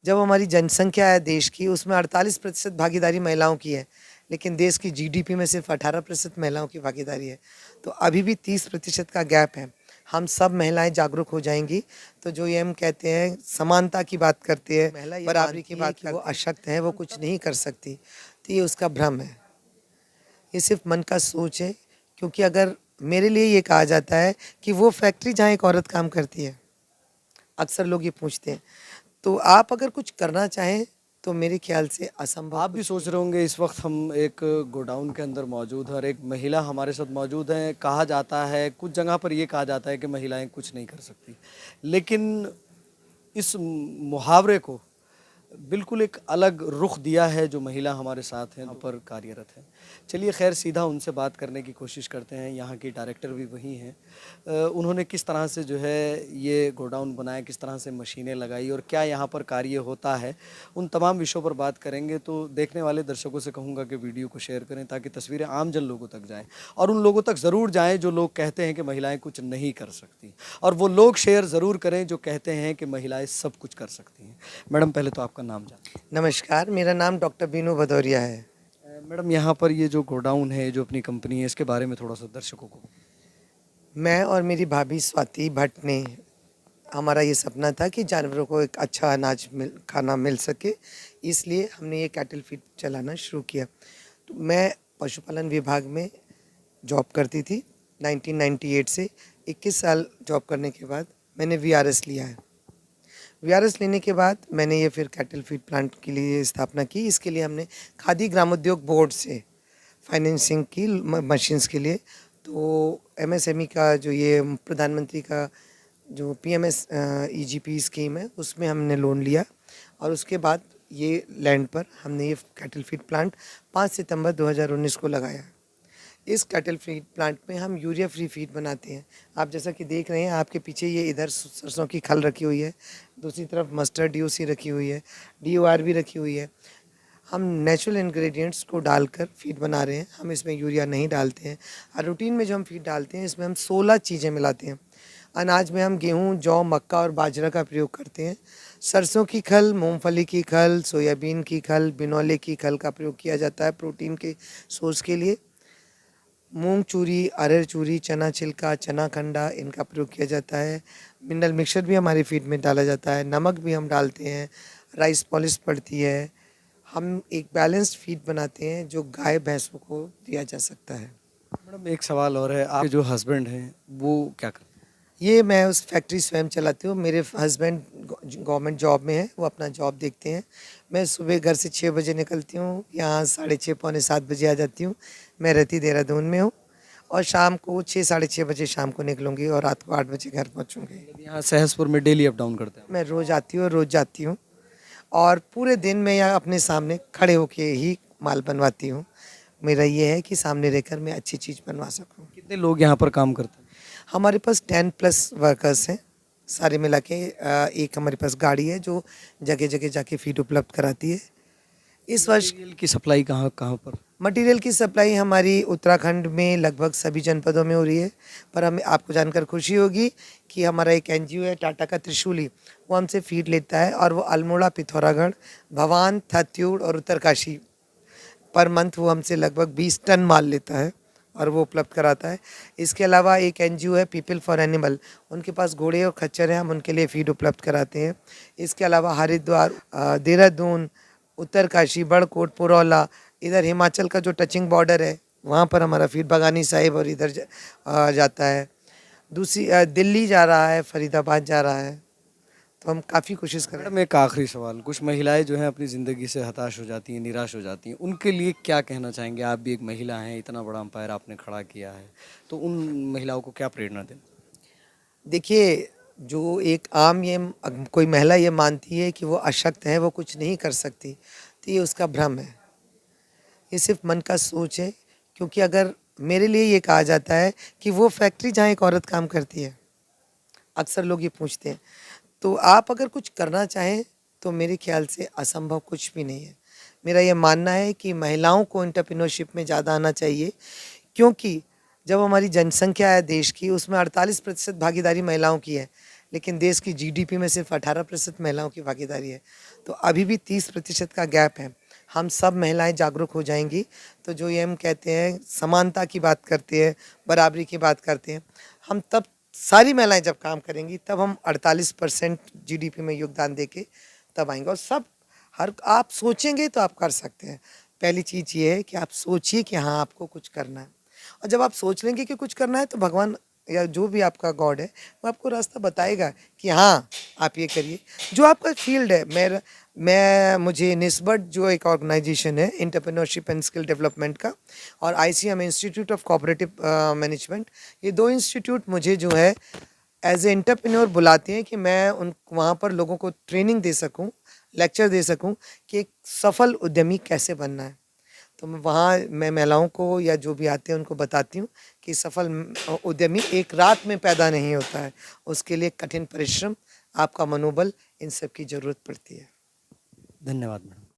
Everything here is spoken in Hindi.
जब हमारी जनसंख्या है देश की, उसमें 48% भागीदारी महिलाओं की है, लेकिन देश की जीडीपी में सिर्फ 18% महिलाओं की भागीदारी है। तो अभी भी 30% का गैप है। हम सब महिलाएं जागरूक हो जाएंगी तो जो ये हम कहते हैं समानता की बात करते हैं, महिला बराबरी की बात करती है, वो अशक्त है, वो कुछ नहीं कर सकती, तो ये उसका भ्रम है। ये सिर्फ मन का सोच है। क्योंकि अगर मेरे लिए ये कहा जाता है कि वो फैक्ट्री जहाँ एक औरत काम करती है, अक्सर लोग ये पूछते हैं, तो आप अगर कुछ करना चाहें तो मेरे ख्याल से असंभव आप भी सोच रहे होंगे इस वक्त हम एक गोडाउन के अंदर मौजूद हैं और एक महिला हमारे साथ मौजूद है। कहा जाता है, कुछ जगह पर ये कहा जाता है कि महिलाएं कुछ नहीं कर सकती, लेकिन इस मुहावरे को बिल्कुल एक अलग रुख दिया है जो महिला हमारे साथ हैं, यहाँ पर कार्यरत है। चलिए खैर सीधा उनसे बात करने की कोशिश करते हैं। यहाँ की डायरेक्टर भी वही हैं। उन्होंने किस तरह से जो है ये गोडाउन बनाया, किस तरह से मशीनें लगाई और क्या यहाँ पर कार्य होता है, उन तमाम विषयों पर बात करेंगे। तो देखने वाले दर्शकों से कहूँगा कि वीडियो को शेयर करें ताकि तस्वीरें आम जन लोगों तक जाएँ और उन लोगों तक ज़रूर जाएँ जो लोग कहते हैं कि महिलाएँ कुछ नहीं कर सकती, और वो लोग शेयर ज़रूर करें जो कहते हैं कि महिलाएँ सब कुछ कर सकती हैं। मैडम पहले तो आपका नाम जान। नमस्कार, मेरा नाम डॉक्टर बीनू भदौरिया है। मैडम यहाँ पर ये जो गोडाउन है, जो अपनी कंपनी है, इसके बारे में थोड़ा सा दर्शकों को। मैं और मेरी भाभी स्वाति भट्ट ने, हमारा ये सपना था कि जानवरों को एक अच्छा अनाज खाना मिल सके, इसलिए हमने ये कैटल फीड चलाना शुरू किया। तो मैं पशुपालन विभाग में जॉब करती थी 1998 से। 21 साल जॉब करने के बाद मैंने वीआरएस लिया है। वीआरएस लेने के बाद मैंने ये फिर कैटल फीड प्लांट के लिए स्थापना की। इसके लिए हमने खादी ग्रामोद्योग बोर्ड से फाइनेंसिंग की मशीन्स के लिए। तो एमएसएमई का जो ये प्रधानमंत्री का जो पीएमएस ईजीपी स्कीम है, उसमें हमने लोन लिया और उसके बाद ये लैंड पर हमने ये कैटल फीड प्लांट 5 सितंबर 2019 को लगाया। इस कैटल फीड प्लांट में हम यूरिया फ्री फीड बनाते हैं। आप जैसा कि देख रहे हैं, आपके पीछे ये इधर सरसों की खल रखी हुई है, दूसरी तरफ मस्टर्ड डीओसी रखी हुई है, डीओआर भी रखी हुई है। हम नेचुरल इंग्रेडिएंट्स को डालकर फीड बना रहे हैं। हम इसमें यूरिया नहीं डालते हैं। और रूटीन में जो हम फीड डालते हैं, इसमें हम 16 चीज़ें मिलाते हैं। अनाज में हम गेहूँ, जौ, मक्का और बाजरा का प्रयोग करते हैं। सरसों की खल, मूंगफली की खल, सोयाबीन की खल, बिनौले की खल का प्रयोग किया जाता है प्रोटीन के सोर्स के लिए। मूंग चूरी, अरहर चूरी, चना छिलका, चना खंडा, इनका प्रयोग किया जाता है। मिनरल मिक्सचर भी हमारी फीड में डाला जाता है। नमक भी हम डालते हैं। राइस पॉलिश पड़ती है। हम एक बैलेंस्ड फीड बनाते हैं जो गाय भैंसों को दिया जा सकता है। मैडम एक सवाल और है, आपके जो हस्बैंड हैं वो क्या करते हैं? ये मैं उस फैक्ट्री स्वयं चलाती हूँ। मेरे हस्बैंड गवर्नमेंट जॉब में है, वो अपना जॉब देखते हैं। मैं सुबह घर से 6 बजे निकलती हूँ, यहाँ 6:30 पौने 7 बजे आ जाती हूँ। मैं रहती देहरादून में हूँ और शाम को 6 साढ़े 6 बजे शाम को निकलूँगी और रात को 8 बजे घर पहुँचूँगी। यहाँ सहसपुर में डेली अप डाउन करते हैं? मैं रोज़ आती हूँ और रोज़ जाती हूँ और पूरे दिन मैं यहाँ अपने सामने खड़े होके ही माल बनवाती हूँ। मेरा ये है कि सामने रहकर मैं अच्छी चीज़ बनवा सकूँ। कितने लोग यहाँ पर काम करते हैं? हमारे पास 10+ वर्कर्स हैं सारे मिला के। एक हमारे पास गाड़ी है जो जगह जगह जाके फीड उपलब्ध कराती है। इस वर्ष मटेरियल की सप्लाई कहाँ कहाँ पर? मटेरियल की सप्लाई हमारी उत्तराखंड में लगभग सभी जनपदों में हो रही है। पर हमें आपको जानकर खुशी होगी कि हमारा एक एनजीओ है टाटा का त्रिशूली, वो हमसे फीड लेता है और वो अल्मोड़ा, पिथौरागढ़, भवान, थत्यूड़ और उत्तरकाशी पर मंथ वो हमसे लगभग 20 टन माल लेता है और वो उपलब्ध कराता है। इसके अलावा एक एनजीओ है पीपल फॉर एनिमल, उनके पास घोड़े और खच्चर हैं, हम उनके लिए फीड उपलब्ध कराते हैं। इसके अलावा हरिद्वार, देहरादून, उत्तरकाशी, बड़कोट, पुरौला, इधर हिमाचल का जो टचिंग बॉर्डर है वहाँ पर हमारा फीड बगानी साहिब और इधर जाता है। दूसरी दिल्ली जा रहा है, फरीदाबाद जा रहा है। तो हम काफ़ी कोशिश कर रहे हैं। मैडम एक आखिरी सवाल, कुछ महिलाएं जो हैं अपनी ज़िंदगी से हताश हो जाती हैं, निराश हो जाती हैं, उनके लिए क्या कहना चाहेंगे? आप भी एक महिला हैं, इतना बड़ा अंपायर आपने खड़ा किया है, तो उन महिलाओं को क्या प्रेरणा दें? देखिए, जो एक आम ये कोई महिला ये मानती है कि वो अशक्त है, वो कुछ नहीं कर सकती, तो ये उसका भ्रम है। ये सिर्फ मन का सोच है। क्योंकि अगर मेरे लिए ये कहा जाता है कि वो फैक्ट्री जहाँ एक औरत काम करती है, अक्सर लोग ये पूछते हैं, तो आप अगर कुछ करना चाहें तो मेरे ख्याल से असंभव कुछ भी नहीं है। मेरा ये मानना है कि महिलाओं को एंटरप्रेन्योरशिप में ज़्यादा आना चाहिए। क्योंकि जब हमारी जनसंख्या है देश की, उसमें 48% भागीदारी महिलाओं की है, लेकिन देश की जीडीपी में सिर्फ 18% महिलाओं की भागीदारी है। तो अभी भी 30% का गैप है। हम सब महिलाएं जागरूक हो जाएंगी तो जो ये हम कहते हैं समानता की बात करते हैं, बराबरी की बात करते हैं, हम तब सारी महिलाएं जब काम करेंगी तब हम 48% जीडीपी में योगदान देके तब आएंगे। और सब हर आप सोचेंगे तो आप कर सकते हैं। पहली चीज़ ये है कि आप सोचिए कि हाँ आपको कुछ करना है, और जब आप सोच लेंगे कि कुछ करना है तो भगवान या जो भी आपका गॉड है वो आपको रास्ता बताएगा कि हाँ आप ये करिए जो आपका फील्ड है। मुझे निस्बत जो एक ऑर्गेनाइजेशन है एंटरप्रेन्योरशिप एंड स्किल डेवलपमेंट का, और ICM institute of cooperative management, ये दो इंस्टीट्यूट मुझे जो है एज ए एंटरप्रेन्योर बुलाते हैं कि मैं उन वहाँ पर लोगों को ट्रेनिंग दे सकूँ, लेक्चर दे सकूँ कि एक सफल उद्यमी कैसे बनना है। तो मैं महिलाओं को या जो भी आते हैं उनको बताती हूँ कि सफल उद्यमी एक रात में पैदा नहीं होता है, उसके लिए कठिन परिश्रम, आपका मनोबल, इन सब की ज़रूरत पड़ती है। धन्यवाद मैडम।